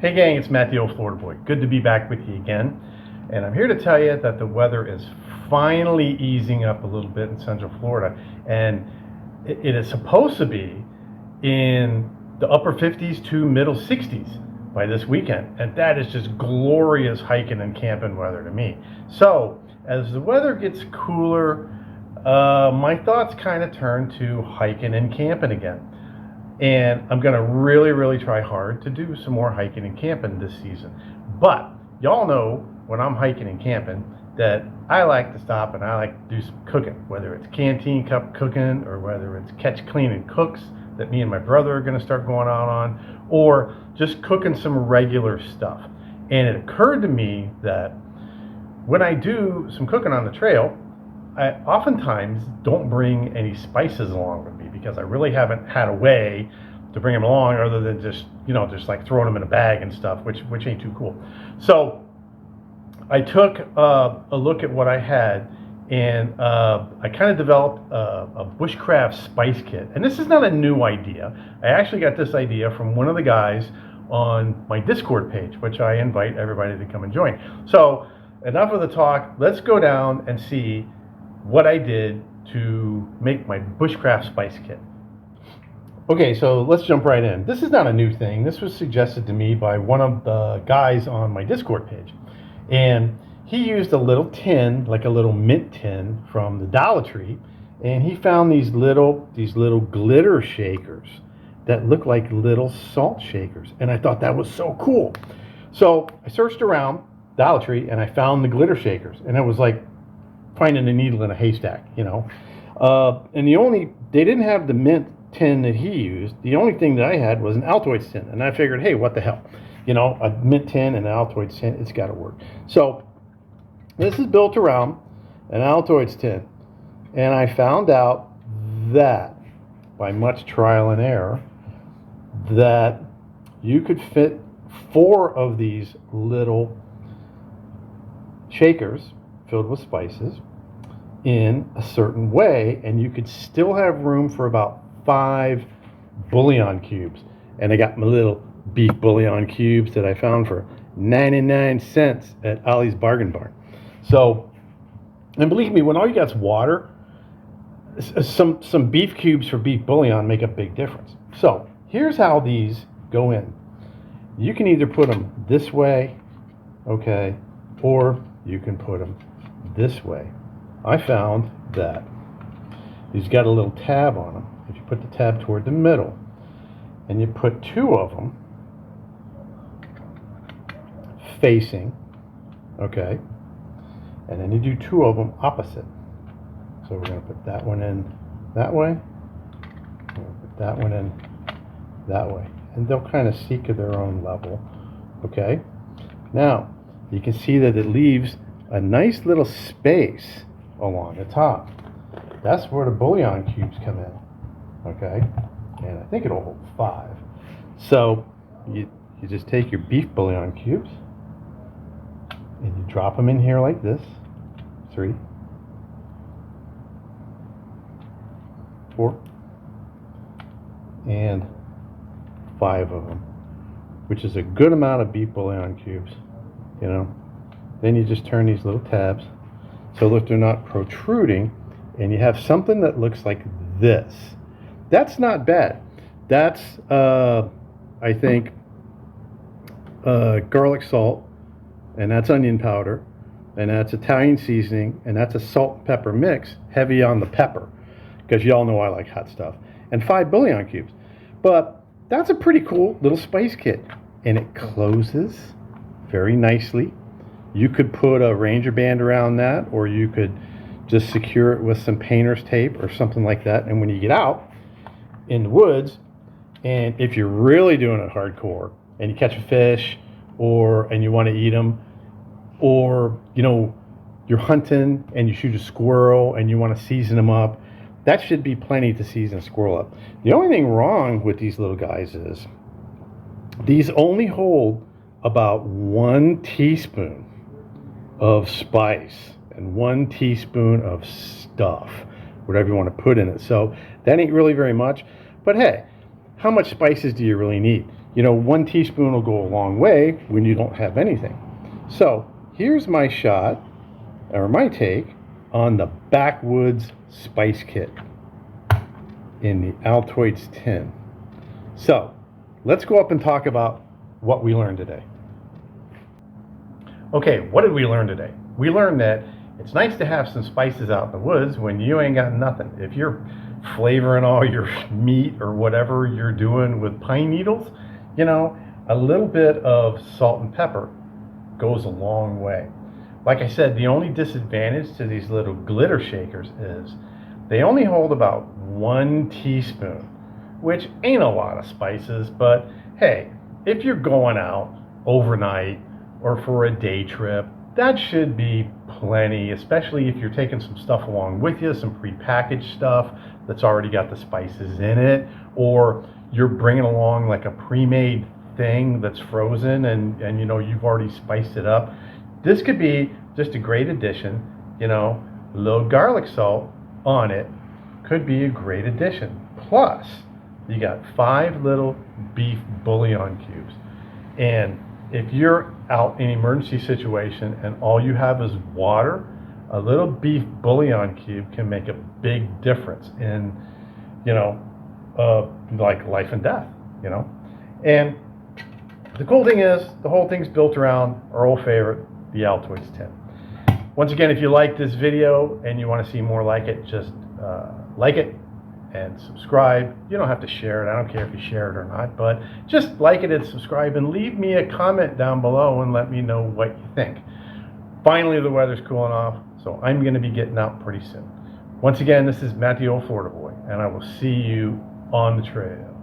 Hey gang, it's Matt the Old Florida Boy. Good to be back with you again. And I'm here to tell you that the weather is finally easing up a little bit in Central Florida. And it is supposed to be in the upper 50s to middle 60s by this weekend. And that is just glorious hiking and camping weather to me. So as the weather gets cooler, my thoughts kind of turn to hiking and camping again. And I'm going to really try hard to do some more hiking and camping this season. But y'all know when I'm hiking and camping that I like to stop and I like to do some cooking, whether it's canteen cup cooking or whether it's catch, clean, and cooks that me and my brother are going to start going out on, or just cooking some regular stuff. And it occurred to me that when I do some cooking on the trail, I oftentimes don't bring any spices along with me because I really haven't had a way to bring them along other than just like throwing them in a bag and stuff, which ain't too cool. So I took a look at what I had, and I kind of developed a bushcraft spice kit. And this is not a new idea. I actually got this idea from one of the guys on my Discord page, which I invite everybody to come and join. So enough of the talk. Let's go down and see what I did to make my bushcraft spice kit. Okay, so let's jump right in. This is not a new thing. This was suggested to me by one of the guys on my Discord page. And he used a little tin, like a little mint tin from the Dollar Tree, and he found these little glitter shakers that look like little salt shakers. And I thought that was so cool. So I searched around Dollar Tree and I found the glitter shakers, and it was like finding a needle in a haystack, and they didn't have the mint tin that he used. The only thing that I had was an Altoids tin, and I figured, hey, what the hell, a mint tin and an Altoids tin, it's got to work. So this is built around an Altoids tin, and I found out that by much trial and error that you could fit 4 of these little shakers filled with spices in a certain way, and you could still have room for about 5 bouillon cubes. And I got my little beef bouillon cubes that I found for 99 cents at Ollie's Bargain Barn. So, and believe me, when all you got is water, some beef cubes for beef bouillon make a big difference. So here's how these go in. You can either put them this way, okay, or you can put them this way. I found that these got a little tab on them. If you put the tab toward the middle and you put 2 of them facing, okay, and then you do 2 of them opposite. So we're going to put that one in that way, we're going to put that one in that way, and they'll kind of seek at their own level, okay. Now you can see that it leaves a nice little space along the top. That's where the bouillon cubes come in, okay? And I think it'll hold 5. So you just take your beef bouillon cubes and you drop them in here like this. 3, 4, and 5 of them, which is a good amount of beef bouillon cubes, Then you just turn these little tabs so that they're not protruding, and you have something that looks like this. That's not bad. That's, I think, garlic salt, and that's onion powder, and that's Italian seasoning, and that's a salt and pepper mix, heavy on the pepper, because y'all know I like hot stuff, and 5 bouillon cubes. But that's a pretty cool little spice kit, and it closes very nicely. You could put a Ranger band around that, or you could just secure it with some painter's tape or something like that. And when you get out in the woods, and if you're really doing it hardcore and you catch a fish and you want to eat them, or you're hunting and you shoot a squirrel and you want to season them up, that should be plenty to season a squirrel up. The only thing wrong with these little guys is these only hold about 1 teaspoon of spice and 1 teaspoon of stuff, whatever you want to put in it. So that ain't really very much. But hey, how much spices do you really need? You know, 1 teaspoon will go a long way when you don't have anything. So here's my shot, or my take, on the Backwoods Spice Kit in the Altoids tin. So let's go up and talk about what we learned today. Okay, what did we learn today? We learned that it's nice to have some spices out in the woods when you ain't got nothing. If you're flavoring all your meat or whatever you're doing with pine needles, you know, a little bit of salt and pepper goes a long way. Like I said, the only disadvantage to these little glitter shakers is they only hold about 1 teaspoon, which ain't a lot of spices, but hey, if you're going out overnight or for a day trip, that should be plenty, especially if you're taking some stuff along with you, some prepackaged stuff that's already got the spices in it, or you're bringing along like a pre-made thing that's frozen and you know you've already spiced it up. This could be just a great addition. You know, a little garlic salt on it could be a great addition. Plus, you got 5 little beef bouillon cubes. And if you're out in an emergency situation and all you have is water, a little beef bouillon cube can make a big difference in, you know, like life and death, you know. And the cool thing is, the whole thing's built around our old favorite, the Altoids tin. Once again, if you like this video and you want to see more like it, just like it and subscribe. You don't have to share it. I don't care if you share it or not, but just like it and subscribe and leave me a comment down below and let me know what you think. Finally, the weather's cooling off, so I'm going to be getting out pretty soon. Once again, this is Matt the Old Florida Boy, and I will see you on the trail.